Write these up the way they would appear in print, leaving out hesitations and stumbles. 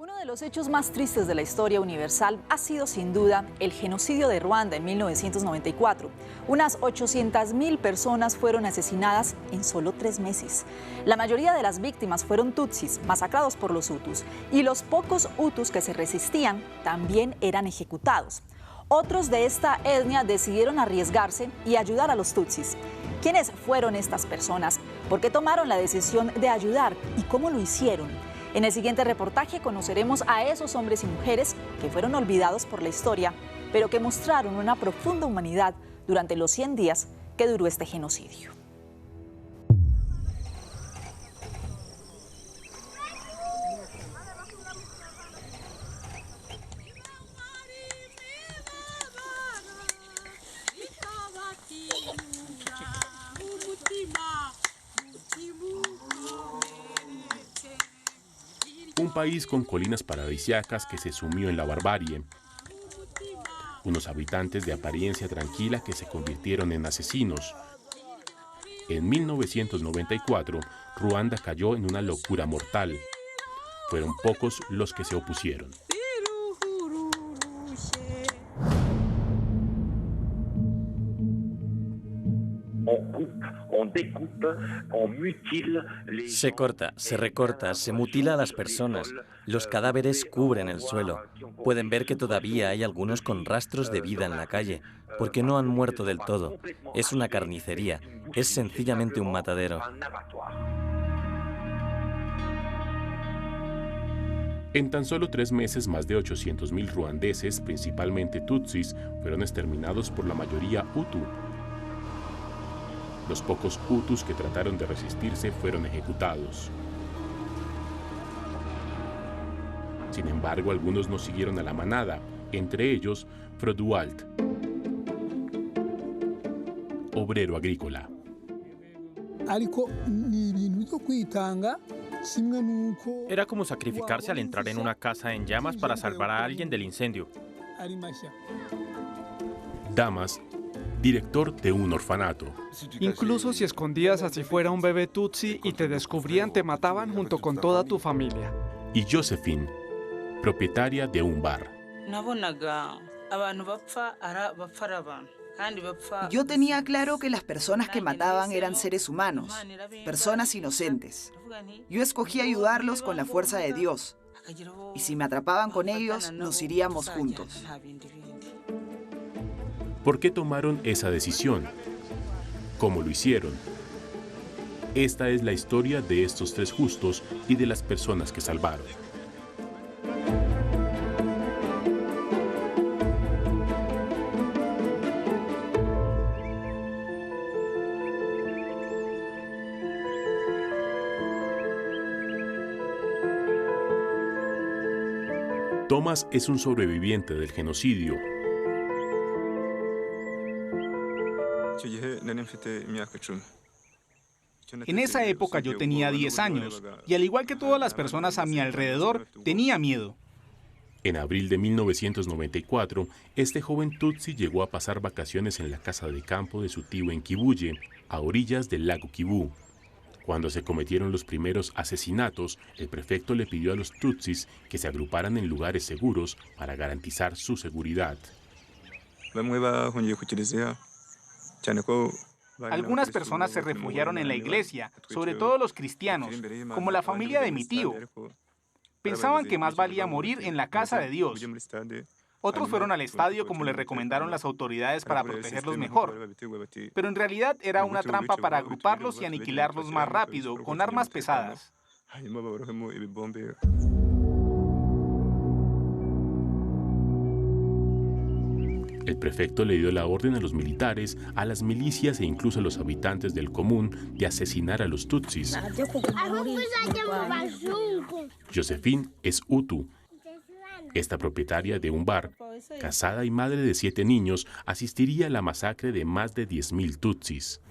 Uno de los hechos más tristes de la historia universal ha sido sin duda el genocidio de Ruanda en 1994. Unas 800.000 personas fueron asesinadas en solo 3 meses. La mayoría de las víctimas fueron tutsis, masacrados por los hutus, y los pocos hutus que se resistían también eran ejecutados. Otros de esta etnia decidieron arriesgarse y ayudar a los tutsis. ¿Quiénes fueron estas personas? ¿Por qué tomaron la decisión de ayudar? ¿Y cómo lo hicieron? En el siguiente reportaje conoceremos a esos hombres y mujeres que fueron olvidados por la historia, pero que mostraron una profunda humanidad durante los 100 días que duró este genocidio. Un país con colinas paradisíacas que se sumió en la barbarie. Unos habitantes de apariencia tranquila que se convirtieron en asesinos. En 1994, Ruanda cayó en una locura mortal. Fueron pocos los que se opusieron. Se corta, se recorta, se mutila a las personas. Los cadáveres cubren el suelo. Pueden ver que todavía hay algunos con rastros de vida en la calle, porque no han muerto del todo. Es una carnicería, es sencillamente un matadero. En tan solo 3 meses, más de 800.000 ruandeses, principalmente tutsis, fueron exterminados por la mayoría hutu. Los pocos hutus que trataron de resistirse fueron ejecutados. Sin embargo, algunos no siguieron a la manada, entre ellos Frodualt, obrero agrícola. Era como sacrificarse al entrar en una casa en llamas para salvar a alguien del incendio. Damas, director de un orfanato. Incluso si escondías así fuera un bebé tutsi y te descubrían, te mataban junto con toda tu familia. Y Josephine, propietaria de un bar. Yo tenía claro que las personas que mataban eran seres humanos, personas inocentes. Yo escogí ayudarlos con la fuerza de Dios. Y si me atrapaban con ellos, nos iríamos juntos. ¿Por qué tomaron esa decisión? ¿Cómo lo hicieron? Esta es la historia de estos 3 justos y de las personas que salvaron. Thomas es un sobreviviente del genocidio. En esa época yo tenía 10 años y al igual que todas las personas a mi alrededor, tenía miedo. En abril de 1994, este joven tutsi llegó a pasar vacaciones en la casa de campo de su tío en Kibuye, a orillas del lago Kivu. Cuando se cometieron los primeros asesinatos, el prefecto le pidió a los tutsis que se agruparan en lugares seguros para garantizar su seguridad. Algunas personas se refugiaron en la iglesia, sobre todo los cristianos, como la familia de mi tío. Pensaban que más valía morir en la casa de Dios. Otros fueron al estadio como les recomendaron las autoridades para protegerlos mejor. Pero en realidad era una trampa para agruparlos y aniquilarlos más rápido, con armas pesadas. El prefecto le dio la orden a los militares, a las milicias e incluso a los habitantes del común de asesinar a los tutsis. Josephine es hutu. Esta propietaria de un bar, casada y madre de 7 niños, asistiría a la masacre de más de 10.000 tutsis.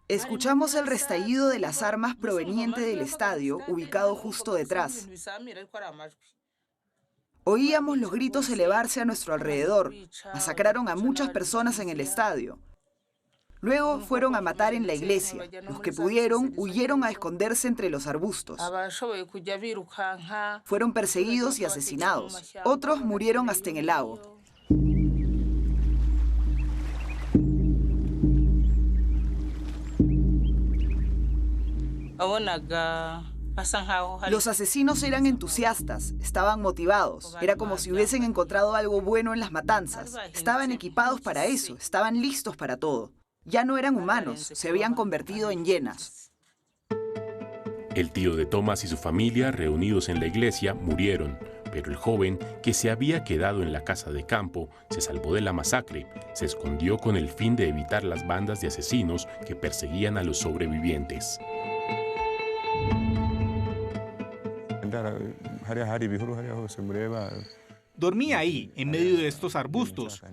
Escuchamos el restallido de las armas proveniente del estadio, ubicado justo detrás. Oíamos los gritos elevarse a nuestro alrededor. Masacraron a muchas personas en el estadio. Luego fueron a matar en la iglesia. Los que pudieron huyeron a esconderse entre los arbustos. Fueron perseguidos y asesinados. Otros murieron hasta en el lago. Los asesinos eran entusiastas, estaban motivados. Era como si hubiesen encontrado algo bueno en las matanzas. Estaban equipados para eso, estaban listos para todo. Ya no eran humanos, se habían convertido en hienas. El tío de Thomas y su familia, reunidos en la iglesia, murieron, pero el joven, que se había quedado en la casa de campo, se salvó de la masacre, se escondió con el fin de evitar las bandas de asesinos que perseguían a los sobrevivientes. Dormía ahí, en medio de estos arbustos.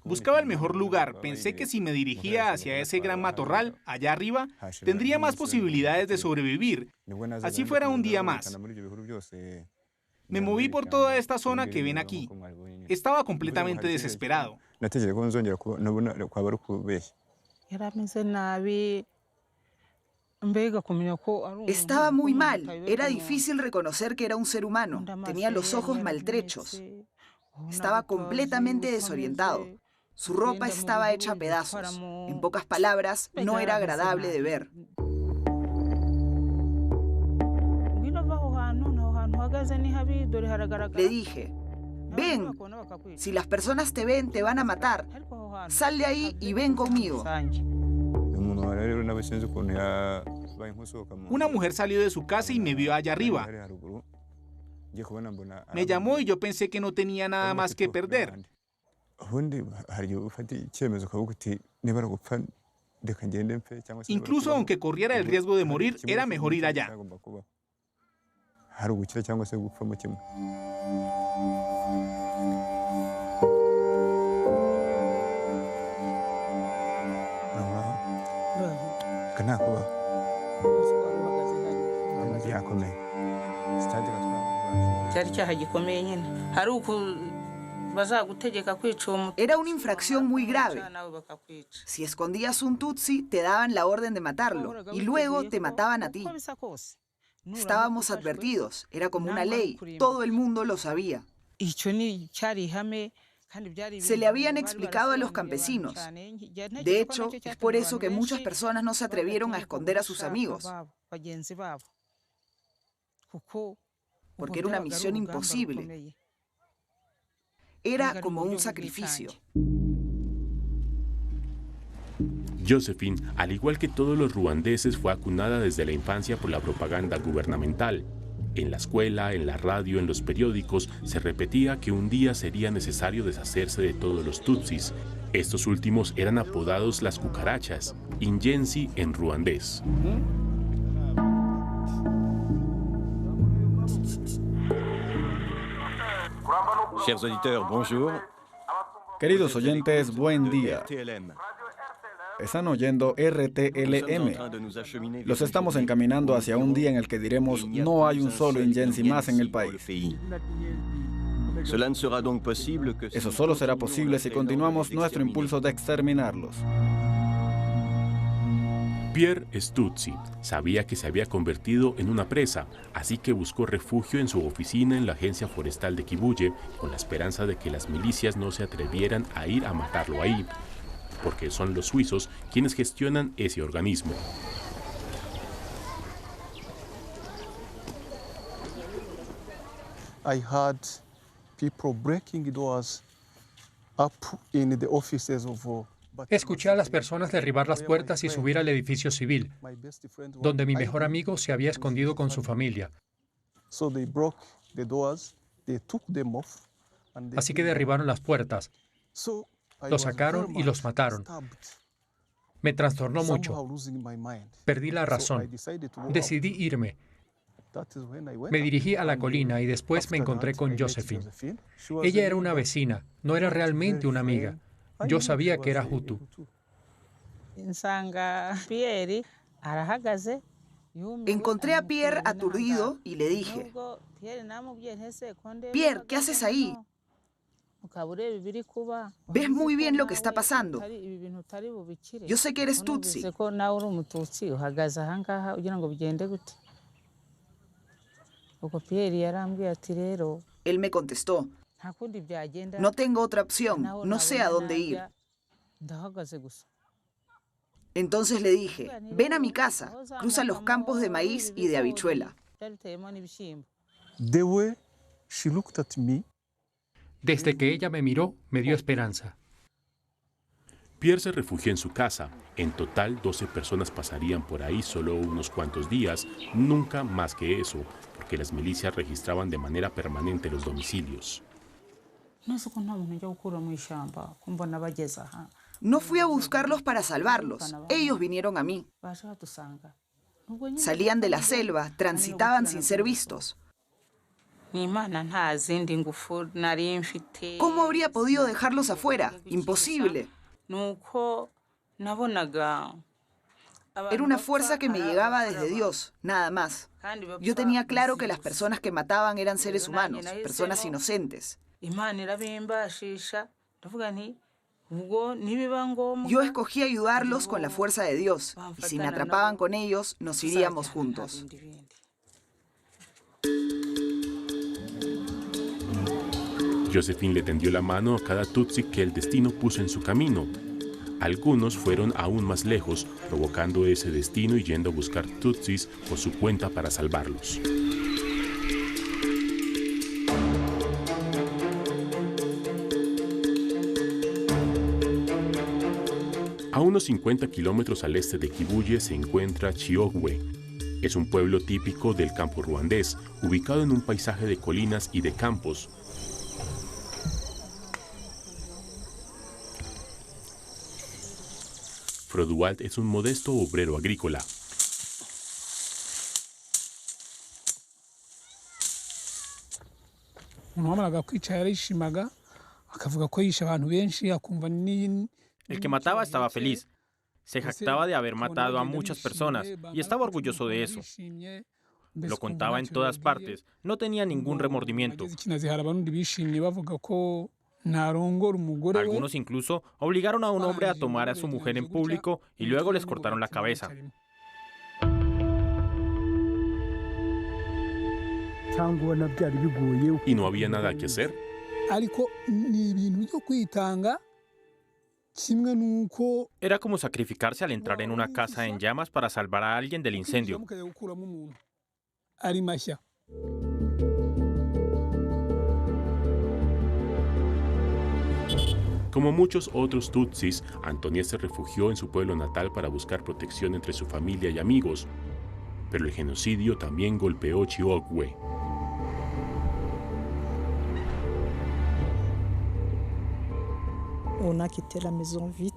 Buscaba el mejor lugar. Pensé que si me dirigía hacia ese gran matorral, allá arriba, tendría más posibilidades de sobrevivir. Así fuera un día más. Me moví por toda esta zona que ven aquí. Estaba completamente desesperado. Estaba muy mal. Era difícil reconocer que era un ser humano. Tenía los ojos maltrechos. Estaba completamente desorientado. Su ropa estaba hecha a pedazos. En pocas palabras, no era agradable de ver. Le dije, ven, si las personas te ven, te van a matar. Sal de ahí y ven conmigo. Una mujer salió de su casa y me vio allá arriba. Me llamó y yo pensé que no tenía nada más que perder. Incluso aunque corriera el riesgo de morir, era mejor ir allá. Era una infracción muy grave. Si escondías un tutsi, te daban la orden de matarlo y luego te mataban a ti. Estábamos advertidos, era como una ley, todo el mundo lo sabía. Se le habían explicado a los campesinos. De hecho, es por eso que muchas personas no se atrevieron a esconder a sus amigos. Porque era una misión imposible. Era como un sacrificio. Josephine, al igual que todos los ruandeses, fue acunada desde la infancia por la propaganda gubernamental. En la escuela, en la radio, en los periódicos, se repetía que un día sería necesario deshacerse de todos los tutsis. Estos últimos eran apodados las cucarachas, inyensi en ruandés. Chers auditeurs, bonjour. Queridos oyentes, buen día. Están oyendo RTLM. Los estamos encaminando hacia un día en el que diremos no hay un solo inyensi más en el país. Eso solo será posible si continuamos nuestro impulso de exterminarlos. Pierre es tutsi, sabía que se había convertido en una presa, así que buscó refugio en su oficina en la agencia forestal de Kibuye, con la esperanza de que las milicias no se atrevieran a ir a matarlo ahí, porque son los suizos quienes gestionan ese organismo. I had people breaking doors up in the offices of Escuché a las personas derribar las puertas y subir al edificio civil, donde mi mejor amigo se había escondido con su familia. Así que derribaron las puertas, los sacaron y los mataron. Me trastornó mucho. Perdí la razón. Decidí irme. Me dirigí a la colina y después me encontré con Josephine. Ella era una vecina, no era realmente una amiga. Yo sabía que era Hutu. Encontré a Pierre aturdido y le dije, Pierre, ¿qué haces ahí? Ves muy bien lo que está pasando. Yo sé que eres Tutsi. Él me contestó, no tengo otra opción, no sé a dónde ir. Entonces le dije, ven a mi casa, cruza los campos de maíz y de habichuela. The way she looked at me, Desde que ella me miró, me dio esperanza. Pierre se refugió en su casa. En total, 12 personas pasarían por ahí solo unos cuantos días, nunca más que eso, porque las milicias registraban de manera permanente los domicilios. No fui a buscarlos para salvarlos, ellos vinieron a mí. Salían de la selva, transitaban sin ser vistos. ¿Cómo habría podido dejarlos afuera? Imposible. Era una fuerza que me llegaba desde Dios, nada más. Yo tenía claro que las personas que mataban eran seres humanos, personas inocentes. Yo escogí ayudarlos con la fuerza de Dios, y si me atrapaban con ellos, nos iríamos juntos. Josephine le tendió la mano a cada Tutsi que el destino puso en su camino. Algunos fueron aún más lejos, provocando ese destino y yendo a buscar Tutsis por su cuenta para salvarlos. A unos 50 kilómetros al este de Kibuye se encuentra Chiogwe. Es un pueblo típico del campo ruandés, ubicado en un paisaje de colinas y de campos. Froduald es un modesto obrero agrícola. El que mataba estaba feliz. Se jactaba de haber matado a muchas personas y estaba orgulloso de eso. Lo contaba en todas partes. No tenía ningún remordimiento. Algunos incluso obligaron a un hombre a tomar a su mujer en público y luego les cortaron la cabeza. ¿Y no había nada que hacer? Era como sacrificarse al entrar en una casa en llamas para salvar a alguien del incendio. Como muchos otros Tutsis, Antoniette se refugió en su pueblo natal para buscar protección entre su familia y amigos. Pero el genocidio también golpeó Chiogwe.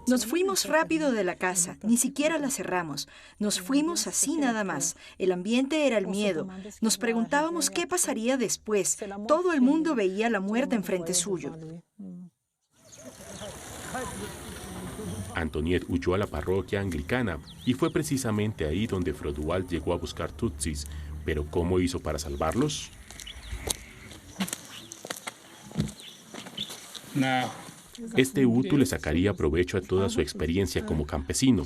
Nos fuimos rápido de la casa, ni siquiera la cerramos. Nos fuimos así nada más. El ambiente era el miedo. Nos preguntábamos qué pasaría después. Todo el mundo veía la muerte enfrente suyo. Antoniette huyó a la parroquia anglicana y fue precisamente ahí donde Froduald llegó a buscar Tutsis. ¿Pero cómo hizo para salvarlos? Este Hutu le sacaría provecho a toda su experiencia como campesino.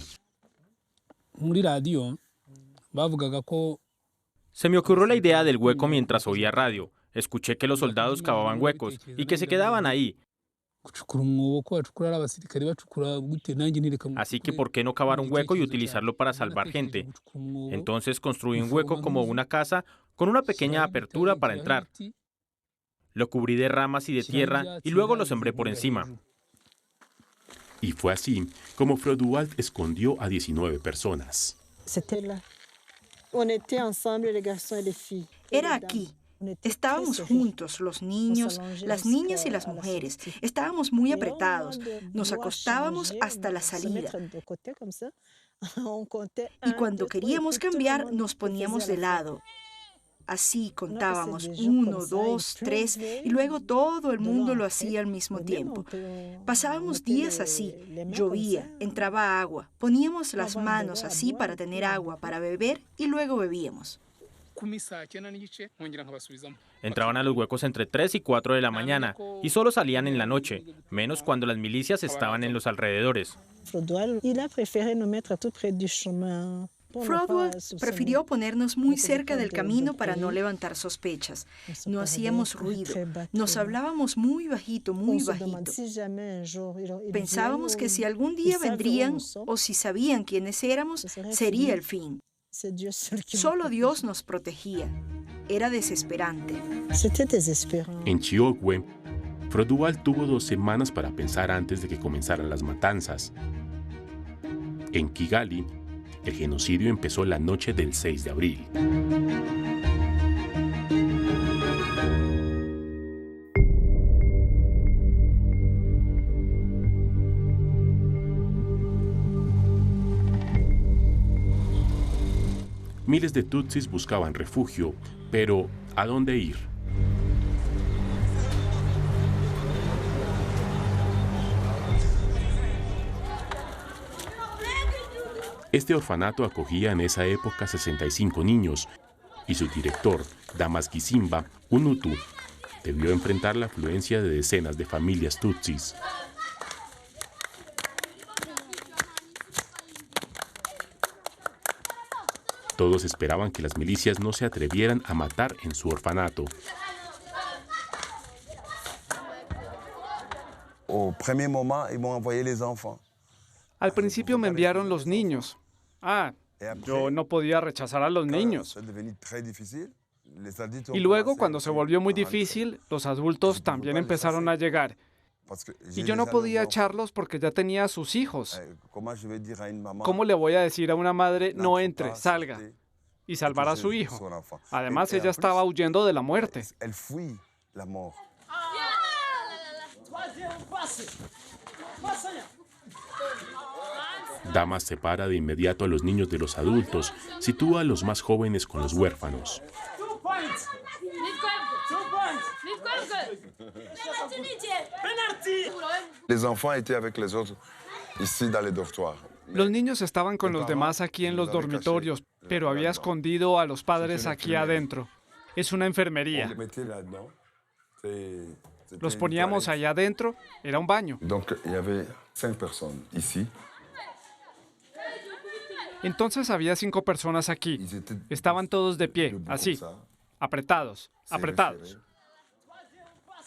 Se me ocurrió la idea del hueco mientras oía radio. Escuché que los soldados cavaban huecos y que se quedaban ahí. Así que ¿por qué no cavar un hueco y utilizarlo para salvar gente? Entonces construí un hueco como una casa con una pequeña apertura para entrar. Lo cubrí de ramas y de tierra y luego lo sembré por encima. Y fue así como Froduald escondió a 19 personas. Era aquí. Estábamos juntos, los niños, las niñas y las mujeres. Estábamos muy apretados. Nos acostábamos hasta la salida. Y cuando queríamos cambiar, nos poníamos de lado. Así contábamos 1, 2, 3 y luego todo el mundo lo hacía al mismo tiempo. Pasábamos días así, llovía, entraba agua, poníamos las manos así para tener agua para beber y luego bebíamos. Entraban a los huecos entre 3 y 4 de la mañana y solo salían en la noche, menos cuando las milicias estaban en los alrededores. Frodoald prefirió ponernos muy cerca del camino para no levantar sospechas. No hacíamos ruido, nos hablábamos muy bajito, muy bajito. Pensábamos que si algún día vendrían o si sabían quiénes éramos, sería el fin. Solo Dios nos protegía. Era desesperante. En Chiogwe, Frodoald tuvo 2 semanas para pensar antes de que comenzaran las matanzas. En Kigali, el genocidio empezó la noche del 6 de abril. Miles de tutsis buscaban refugio, pero ¿a dónde ir? Este orfanato acogía en esa época 65 niños y su director, Damas Gisimba, un Hutu, debió enfrentar la afluencia de decenas de familias tutsis. Todos esperaban que las milicias no se atrevieran a matar en su orfanato. Al principio me enviaron los niños. Yo no podía rechazar a los niños. Y luego, cuando se volvió muy difícil, los adultos también empezaron a llegar. Y yo no podía echarlos porque ya tenía a sus hijos. ¿Cómo le voy a decir a una madre, no entre, salga, y salvar a su hijo? Además, ella estaba huyendo de la muerte. Damas separa de inmediato a los niños de los adultos, sitúa a los más jóvenes con los huérfanos. Los niños estaban con los demás aquí en los dormitorios, pero había escondido a los padres aquí adentro. Es una enfermería. Los poníamos allá adentro, era un baño. Entonces había 5 personas aquí. Estaban todos de pie, así, apretados, apretados.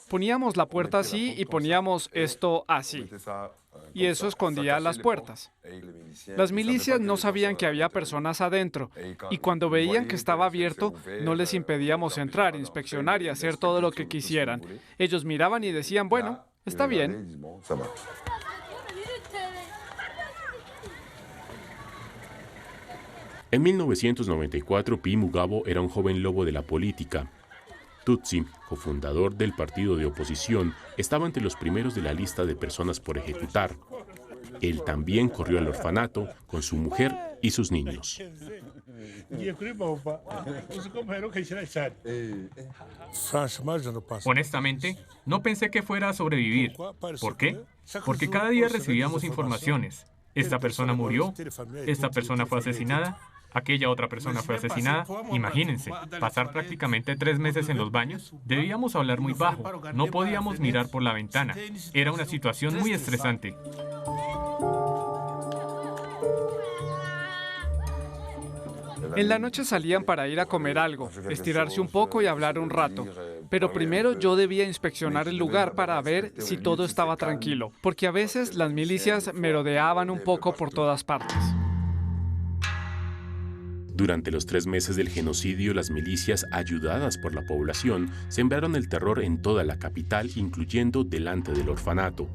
Poníamos la puerta así y poníamos esto así. Y eso escondía las puertas. Las milicias no sabían que había personas adentro. Y cuando veían que estaba abierto, no les impedíamos entrar, inspeccionar y hacer todo lo que quisieran. Ellos miraban y decían, bueno, está bien. En 1994, Pi Mugabo era un joven lobo de la política. Tutsi, cofundador del partido de oposición, estaba entre los primeros de la lista de personas por ejecutar. Él también corrió al orfanato con su mujer y sus niños. Honestamente, no pensé que fuera a sobrevivir. ¿Por qué? Porque cada día recibíamos informaciones. Esta persona murió, esta persona fue asesinada, aquella otra persona fue asesinada. Imagínense, pasar prácticamente 3 meses en los baños. Debíamos hablar muy bajo, no podíamos mirar por la ventana. Era una situación muy estresante. En la noche salían para ir a comer algo, estirarse un poco y hablar un rato. Pero primero yo debía inspeccionar el lugar para ver si todo estaba tranquilo, porque a veces las milicias merodeaban un poco por todas partes. Durante los 3 meses del genocidio, las milicias, ayudadas por la población, sembraron el terror en toda la capital, incluyendo delante del orfanato.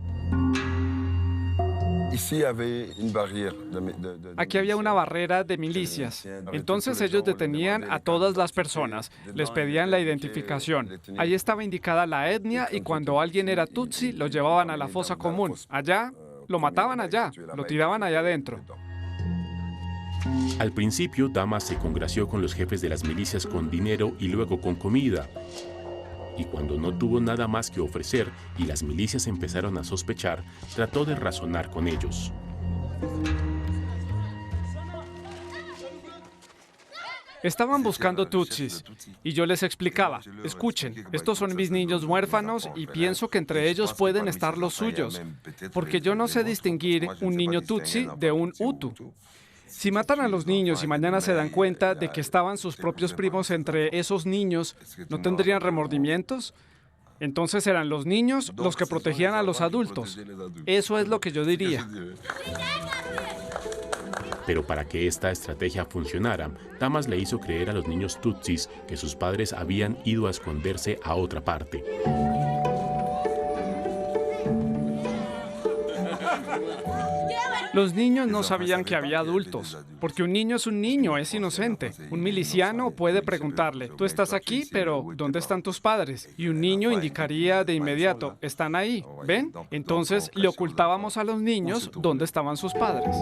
Aquí había una barrera de milicias. Entonces ellos detenían a todas las personas, les pedían la identificación. Ahí estaba indicada la etnia y cuando alguien era tutsi, lo llevaban a la fosa común. Allá, lo mataban allá, lo tiraban allá adentro. Al principio, Damas se congració con los jefes de las milicias con dinero y luego con comida. Y cuando no tuvo nada más que ofrecer y las milicias empezaron a sospechar, trató de razonar con ellos. Estaban buscando tutsis y yo les explicaba, escuchen, estos son mis niños huérfanos y pienso que entre ellos pueden estar los suyos, porque yo no sé distinguir un niño tutsi de un hutu. Si matan a los niños y mañana se dan cuenta de que estaban sus propios primos entre esos niños, ¿no tendrían remordimientos? Entonces eran los niños los que protegían a los adultos. Eso es lo que yo diría. Pero para que esta estrategia funcionara, Damas le hizo creer a los niños tutsis que sus padres habían ido a esconderse a otra parte. Los niños no sabían que había adultos, porque un niño es un niño, es inocente. Un miliciano puede preguntarle, tú estás aquí, pero ¿dónde están tus padres? Y un niño indicaría de inmediato, están ahí, ¿ven? Entonces le ocultábamos a los niños dónde estaban sus padres.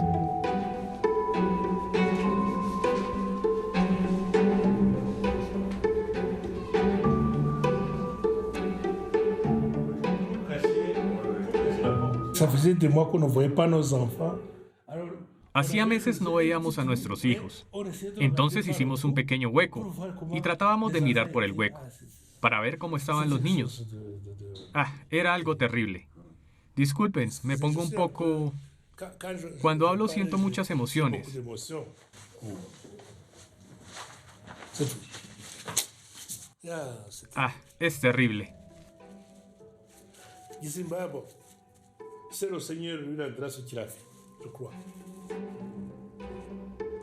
Hacía meses no veíamos a nuestros hijos. Entonces hicimos un pequeño hueco y tratábamos de mirar por el hueco para ver cómo estaban los niños. Era algo terrible. Disculpen, me pongo un poco... Cuando hablo siento muchas emociones. Es terrible.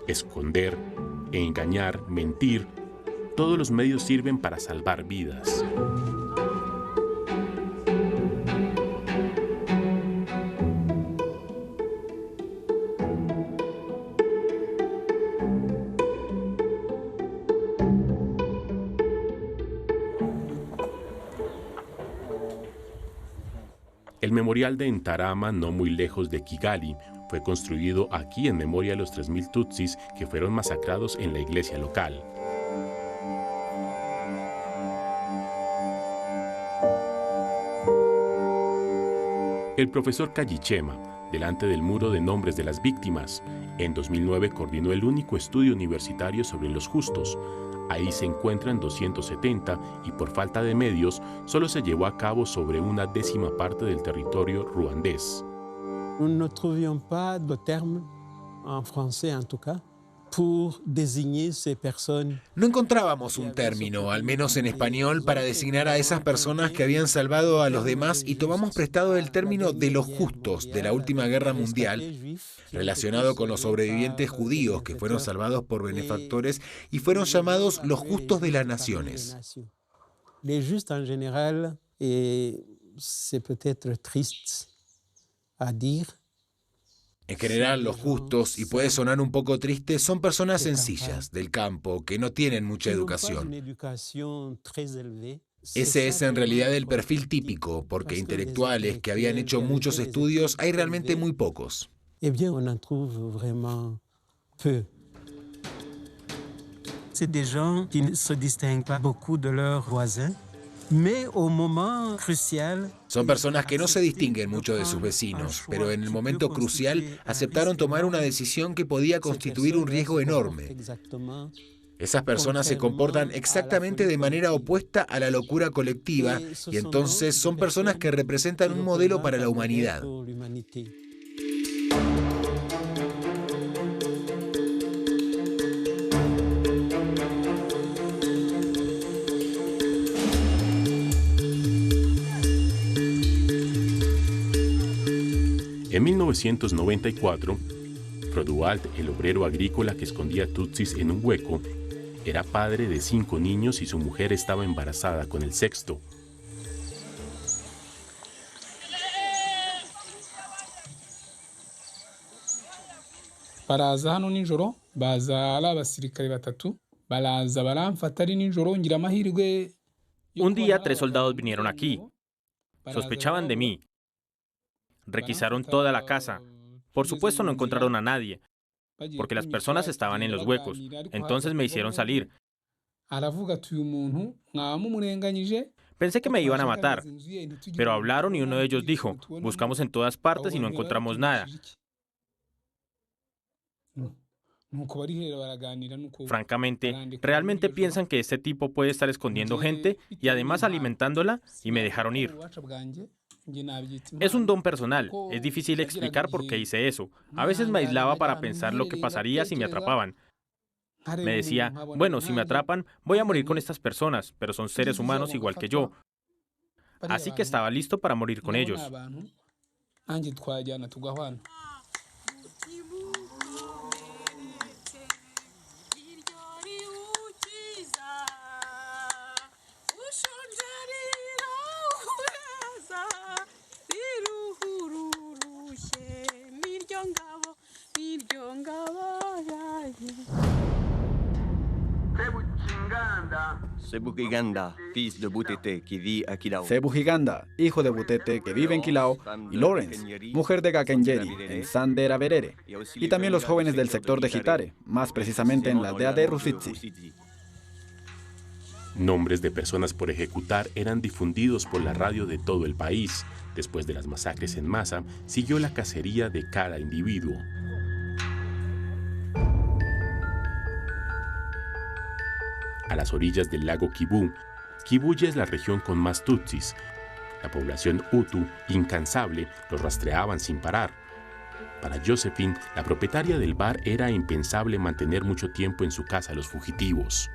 Esconder, engañar, mentir, todos los medios sirven para salvar vidas. El memorial de Ntarama, no muy lejos de Kigali, fue construido aquí en memoria de los 3.000 tutsis que fueron masacrados en la iglesia local. El profesor Kayichema, delante del muro de nombres de las víctimas, en 2009 coordinó el único estudio universitario sobre los justos. Ahí se encuentran 270 y por falta de medios solo se llevó a cabo sobre una 10ª parte del territorio ruandés. No trouvions pas de terme, en français en tout cas, pour désigner ces personnes. No encontrábamos un término, al menos en español, para designar a esas personas que habían salvado a los demás y tomamos prestado el término de los justos de la última guerra mundial, relacionado con los sobrevivientes judíos que fueron salvados por benefactores y fueron llamados los justos de las naciones. Les justes en général, c'est peut-être triste à dire. En general, los justos, y puede sonar un poco triste, son personas sencillas, del campo, que no tienen mucha educación. Ese es en realidad el perfil típico, porque intelectuales que habían hecho muchos estudios hay realmente muy pocos. Eh bien, on en trouve vraiment peu. C'est des gens qui ne se distinguent pas beaucoup de leurs voisins. Son personas que no se distinguen mucho de sus vecinos, pero en el momento crucial aceptaron tomar una decisión que podía constituir un riesgo enorme. Esas personas se comportan exactamente de manera opuesta a la locura colectiva y entonces son personas que representan un modelo para la humanidad. En 1994, Froduald, el obrero agrícola que escondía tutsis en un hueco, era padre de 5 niños y su mujer estaba embarazada con el 6º. baraza hano nijoro baza ari abasirikare 3 baraza baramfata ari nijoro ngira amahirwe. Un día 3 soldados vinieron aquí. Sospechaban de mí. Requisaron toda la casa. Por supuesto no encontraron a nadie. porque las personas estaban en los huecos. Entonces me hicieron salir. Pensé que me iban a matar, pero hablaron y uno de ellos dijo, buscamos en todas partes y no encontramos nada. Francamente, realmente piensan que este tipo puede estar escondiendo gente y además alimentándola, y me dejaron ir. Es un don personal, es difícil explicar por qué hice eso. A veces me aislaba para pensar lo que pasaría si me atrapaban. Me decía, bueno, si me atrapan, voy a morir con estas personas, pero son seres humanos igual que yo. Así que estaba listo para morir con ellos. Sebu Giganda, fils de Butete, qui vit à Kilao. Sebu Giganda, hijo de Butete, que vive en Kilao, y Lawrence, mujer de Gakengeri, en Sandera Berere, y también los jóvenes del sector de Hitare, más precisamente en la aldea de Rusitsi. Nombres de personas por ejecutar eran difundidos por la radio de todo el país. Después de las masacres en masa, siguió la cacería de cada individuo. A las orillas del lago Kivu, Kibuye es la región con más tutsis. La población hutu, incansable, los rastreaban sin parar. Para Josephine, la propietaria del bar, era impensable mantener mucho tiempo en su casa a los fugitivos.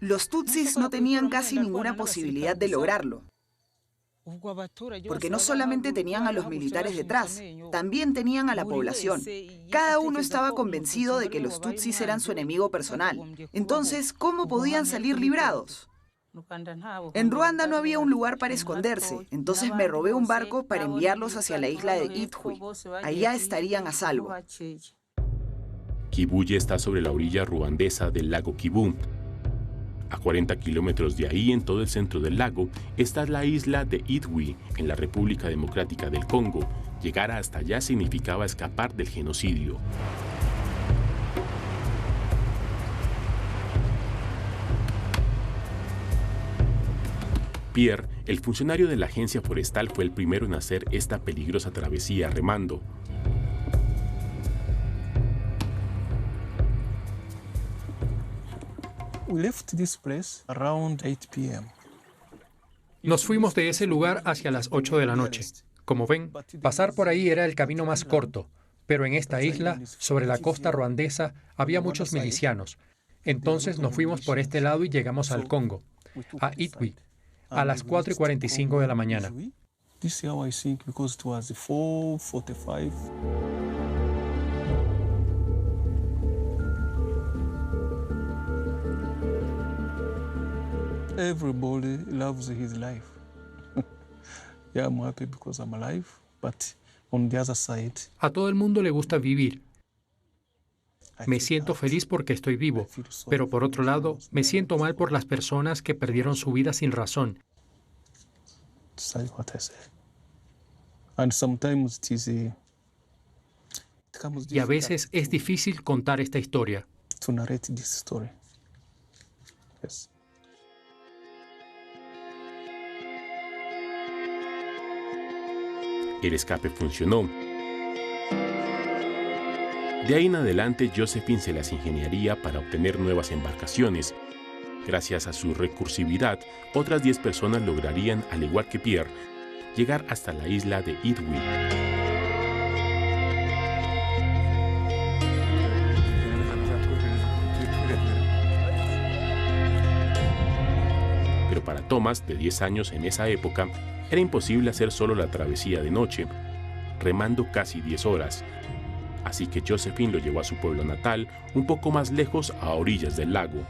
Los tutsis no tenían casi ninguna posibilidad de lograrlo, porque no solamente tenían a los militares detrás, también tenían a la población. Cada uno estaba convencido de que los tutsis eran su enemigo personal. Entonces, ¿cómo podían salir librados? En Ruanda no había un lugar para esconderse, entonces me robé un barco para enviarlos hacia la isla de Ithui. Allá estarían a salvo. Kibuye está sobre la orilla ruandesa del lago Kivu. A 40 kilómetros de ahí, en todo el centro del lago, está la isla de Ituri, en la República Democrática del Congo. Llegar hasta allá significaba escapar del genocidio. Pierre, el funcionario de la agencia forestal, fue el primero en hacer esta peligrosa travesía remando. Nos fuimos de ese lugar hacia las 8 de la noche. Como ven, pasar por ahí era el camino más corto, pero en esta isla, sobre la costa ruandesa, había muchos milicianos. Entonces nos fuimos por este lado y llegamos al Congo, a Ituri, a las 4:45 de la mañana. Everybody loves his life. Yeah, I'm happy because I'm alive, but on the other side, a todo el mundo le gusta vivir. Me siento feliz porque estoy vivo, pero por otro lado, me siento mal por las personas que perdieron su vida sin razón. Y a veces es difícil contar esta historia. El escape funcionó. De ahí en adelante, Josephine se las ingeniaría para obtener nuevas embarcaciones. Gracias a su recursividad, otras 10 personas lograrían, al igual que Pierre, llegar hasta la isla de Ituri. Pero para Thomas, de 10 años en esa época, era imposible hacer solo la travesía de noche, remando casi 10 horas. Así que Josephine lo llevó a su pueblo natal, un poco más lejos, a orillas del lago.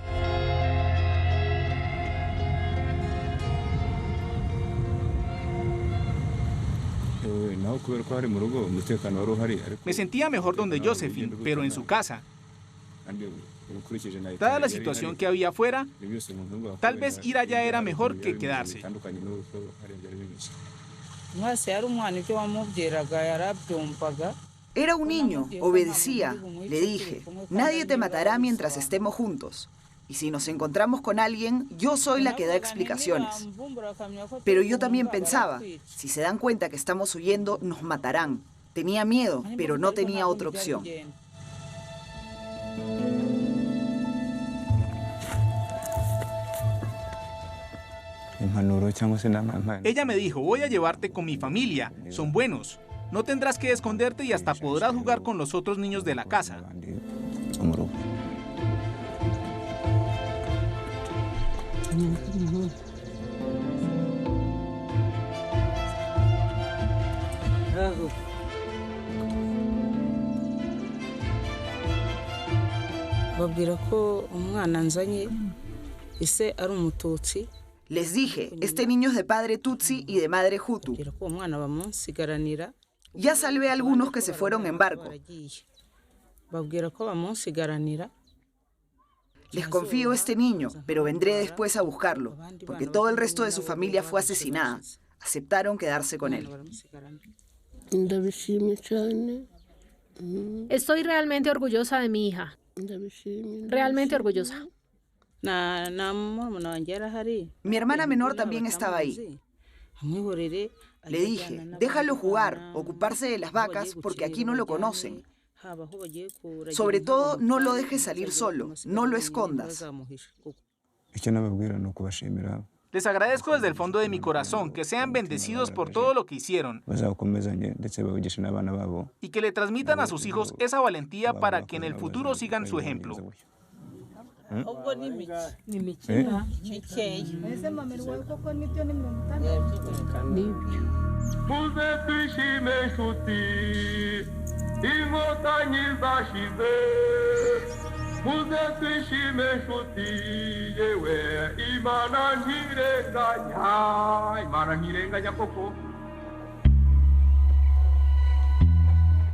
Me sentía mejor donde Josephine, pero en su casa. Dada la situación que había afuera, tal vez ir allá era mejor que quedarse. Era un niño, obedecía. Le dije, nadie te matará mientras estemos juntos. Y si nos encontramos con alguien, yo soy la que da explicaciones. Pero yo también pensaba, si se dan cuenta que estamos huyendo, nos matarán. Tenía miedo, pero no tenía otra opción. Ella me dijo, voy a llevarte con mi familia, son buenos. No tendrás que esconderte y hasta podrás jugar con los otros niños de la casa. Les dije, este niño es de padre Tutsi y de madre Hutu. Ya salvé a algunos que se fueron en barco. Les confío este niño, pero vendré después a buscarlo, porque todo el resto de su familia fue asesinada. Aceptaron quedarse con él. Estoy realmente orgullosa de mi hija. Realmente orgullosa. Mi hermana menor también estaba ahí. Le dije, déjalo jugar, ocuparse de las vacas, porque aquí no lo conocen. Sobre todo, no lo dejes salir solo, no lo escondas. Les agradezco desde el fondo de mi corazón que sean bendecidos por todo lo que hicieron y que le transmitan a sus hijos esa valentía para que en el futuro sigan su ejemplo.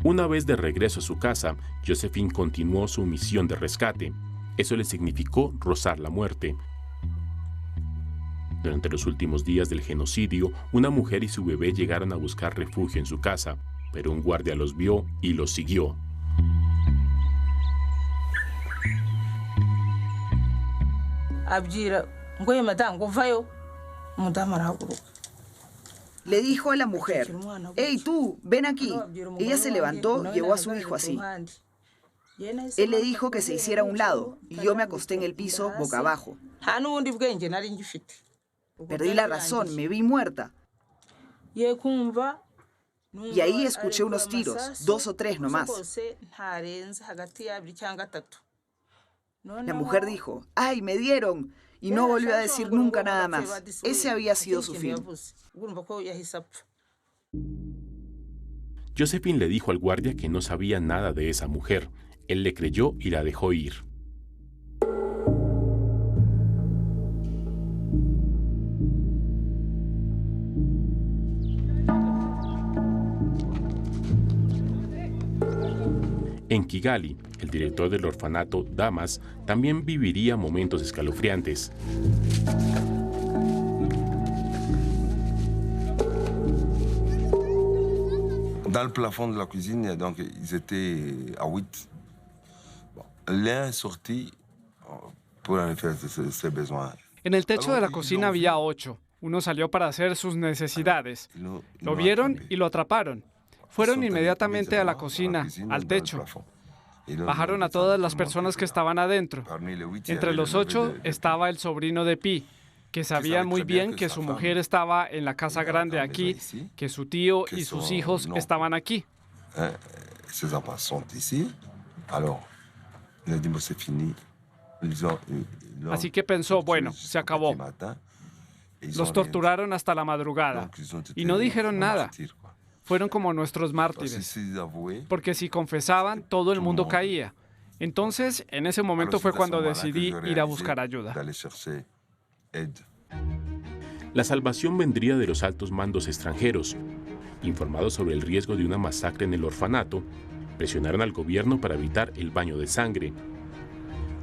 Una vez de regreso a su casa, Josephine continuó su misión de rescate. Eso le significó rozar la muerte. Durante los últimos días del genocidio, una mujer y su bebé llegaron a buscar refugio en su casa, pero un guardia los vio y los siguió. Le dijo a la mujer, «Hey, tú, ven aquí». Ella se levantó, llevó a su hijo así. Él le dijo que se hiciera a un lado, y yo me acosté en el piso boca abajo. Perdí la razón, me vi muerta. Y ahí escuché unos tiros, 2 o 3 nomás. La mujer dijo, ¡ay, me dieron! Y no volvió a decir nunca nada más. Ese había sido su fin. Josephine le dijo al guardia que no sabía nada de esa mujer. Él le creyó y la dejó ir. En Kigali, el director del orfanato, Damas, también viviría momentos escalofriantes. Dans le plafond de la cuisine, donc ils étaient à 8. L'un est sorti pour aller faire ses besoins. En el techo de la cocina había 8. Uno salió para hacer sus necesidades. Lo vieron y lo atraparon. Fueron inmediatamente a la cocina, al techo. Bajaron a todas las personas que estaban adentro. Entre los 8 estaba el sobrino de Pi, que sabía muy bien que su mujer estaba en la casa grande aquí, que su tío y sus hijos estaban aquí. Así que pensó, bueno, se acabó. Los torturaron hasta la madrugada y no dijeron nada. Fueron como nuestros mártires, porque si confesaban, todo el mundo caía. Entonces, en ese momento fue cuando decidí ir a buscar ayuda. La salvación vendría de los altos mandos extranjeros. Informados sobre el riesgo de una masacre en el orfanato, presionaron al gobierno para evitar el baño de sangre.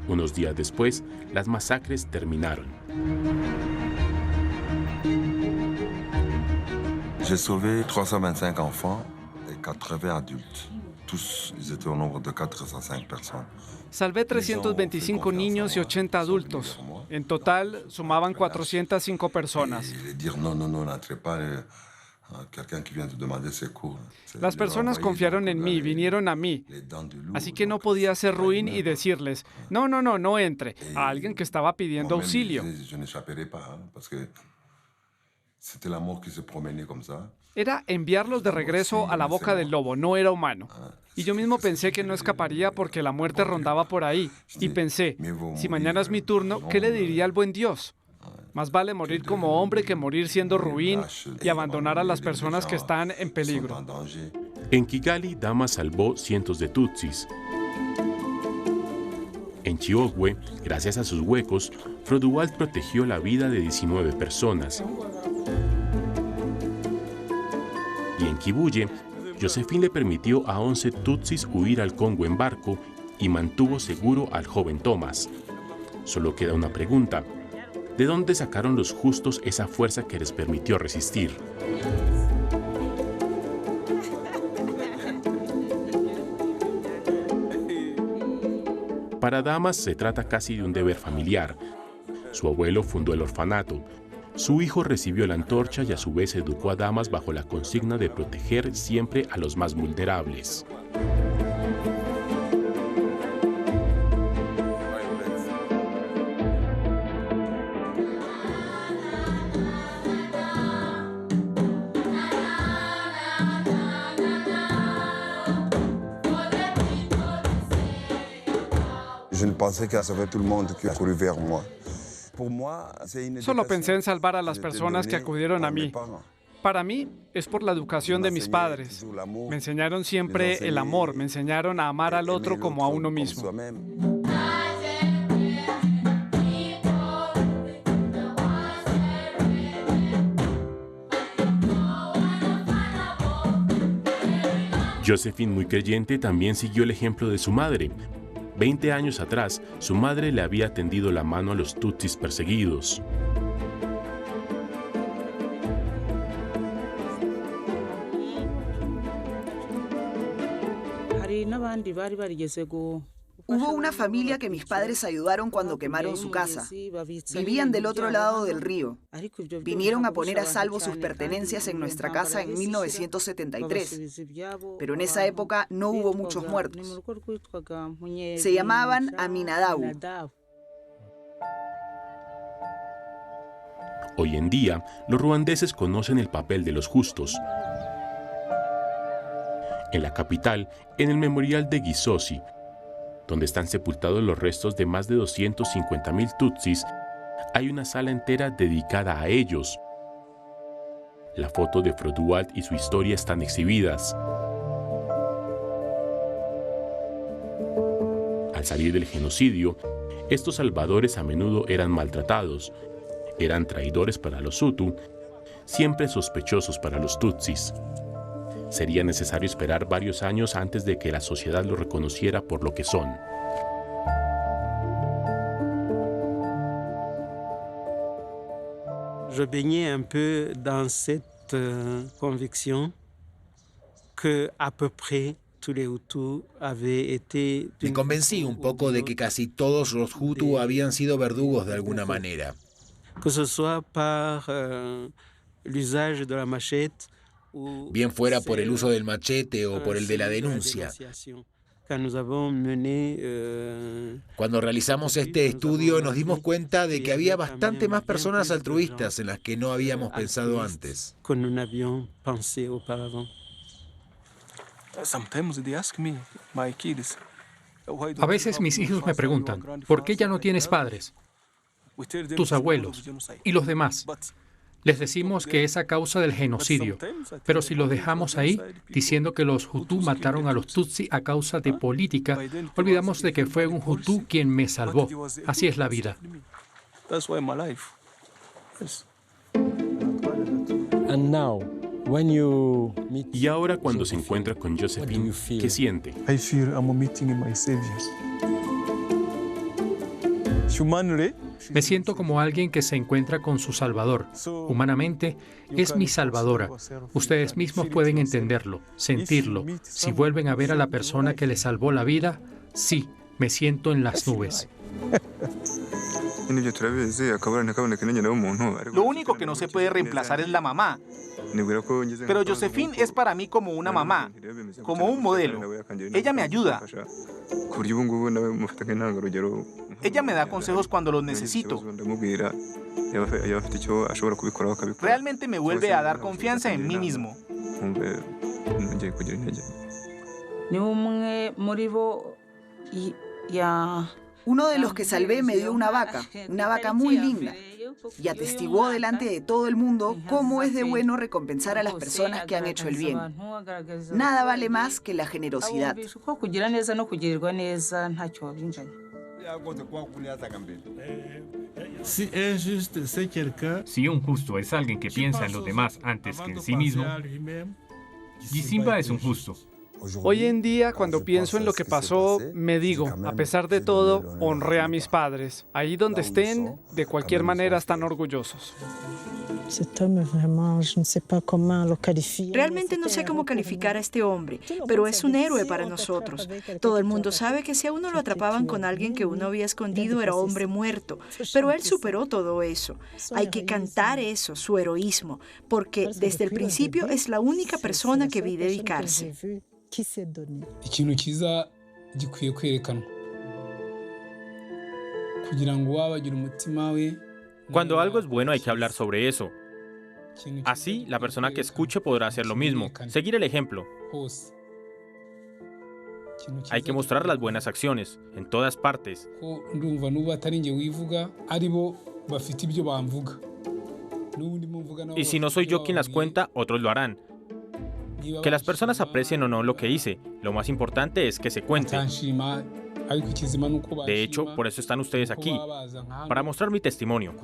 Unos días después, las masacres terminaron. J'ai sauvé 325 enfants et 80 adultes. Tous, ils étaient au nombre de 405 personnes. Salvé 325 niños y 80 adultos. En total, sumaban 405 personas. Las personas confiaron en mí, vinieron a mí. Así que no podía ser ruin y decirles, no entre, a alguien que estaba pidiendo auxilio. Era enviarlos de regreso a la boca del lobo, no era humano. Y yo mismo pensé que no escaparía porque la muerte rondaba por ahí. Y pensé, si mañana es mi turno, ¿qué le diría al buen Dios? Más vale morir como hombre que morir siendo ruin y abandonar a las personas que están en peligro. En Kigali, Damas salvó cientos de Tutsis. En Chiogwe, gracias a sus huecos, Froduald protegió la vida de 19 personas. Y en Kibuye, Josephine le permitió a 11 Tutsis huir al Congo en barco y mantuvo seguro al joven Thomas. Solo queda una pregunta. ¿De dónde sacaron los justos esa fuerza que les permitió resistir? Para Damas se trata casi de un deber familiar. Su abuelo fundó el orfanato. Su hijo recibió la antorcha y a su vez educó a Damas bajo la consigna de proteger siempre a los más vulnerables. Je ne pensais qu'à sauver tout le monde qui a couru vers moi. Solo pensé en salvar a las personas que acudieron a mí. Para mí es por la educación de mis padres. Me enseñaron siempre el amor, me enseñaron a amar al otro como a uno mismo. Josephine, muy creyente, también siguió el ejemplo de su madre. 20 años atrás, su madre le había tendido la mano a los Tutsis perseguidos. Hubo una familia que mis padres ayudaron cuando quemaron su casa. Vivían del otro lado del río. Vinieron a poner a salvo sus pertenencias en nuestra casa en 1973. Pero en esa época no hubo muchos muertos. Se llamaban Aminadabu. Hoy en día, los ruandeses conocen el papel de los justos. En la capital, en el memorial de Gisozi, donde están sepultados los restos de más de 250,000 Tutsis, hay una sala entera dedicada a ellos. La foto de Froduald y su historia están exhibidas. Al salir del genocidio, estos salvadores a menudo eran maltratados, eran traidores para los Hutu, siempre sospechosos para los Tutsis. Sería necesario esperar varios años antes de que la sociedad los reconociera por lo que son. Je baignais un peu dans cette conviction que à peu près tous les Hutus avaient été. Me convencí un poco de que casi todos los Hutu habían sido verdugos de alguna manera. Que ce soit par l'usage de la machette. Bien fuera por el uso del machete o por el de la denuncia. Cuando realizamos este estudio nos dimos cuenta de que había bastante más personas altruistas en las que no habíamos pensado antes. A veces mis hijos me preguntan, ¿por qué ya no tienes padres? Tus abuelos y los demás. Les decimos que es a causa del genocidio, pero si los dejamos ahí, diciendo que los Hutu mataron a los Tutsi a causa de política, olvidamos de que fue un Hutu quien me salvó. Así es la vida. Y ahora cuando se encuentra con Josephine, ¿qué siente? Me siento como alguien que se encuentra con su Salvador. Humanamente, es mi Salvadora. Ustedes mismos pueden entenderlo, sentirlo. Si vuelven a ver a la persona que les salvó la vida, sí, me siento en las nubes. Lo único que no se puede reemplazar es la mamá. Pero Josephine es para mí como una mamá, como un modelo. Ella me ayuda. Ella me da consejos cuando los necesito. Realmente me vuelve a dar confianza en mí mismo. Uno de los que salvé me dio una vaca muy linda, y atestiguó delante de todo el mundo cómo es de bueno recompensar a las personas que han hecho el bien. Nada vale más que la generosidad. Si un justo es alguien que piensa en los demás antes que en sí mismo, Gisimba es un justo. Hoy en día, cuando pienso en lo que pasó, me digo, a pesar de todo, honré a mis padres. Ahí donde estén, de cualquier manera están orgullosos. Realmente no sé cómo calificar a este hombre, pero es un héroe para nosotros. Todo el mundo sabe que si a uno lo atrapaban con alguien que uno había escondido era hombre muerto, pero él superó todo eso. Hay que cantar eso, su heroísmo, porque desde el principio es la única persona que vi dedicarse. ikintu cyiza gikwiye kwerekanwa kugira ngo wabagira umutima we. Cuando algo es bueno hay que hablar sobre eso. Así, la persona que escuche podrá hacer lo mismo, seguir el ejemplo. Hay que mostrar las buenas acciones, en todas partes. Ndumva nuba atari nge wivuga aribo bafite ibyo bamvuga. Y si no soy yo quien las cuenta, otros lo harán. Que las personas aprecien o no lo que hice, lo más importante es que se cuente. De hecho, por eso están ustedes aquí, para mostrar mi testimonio.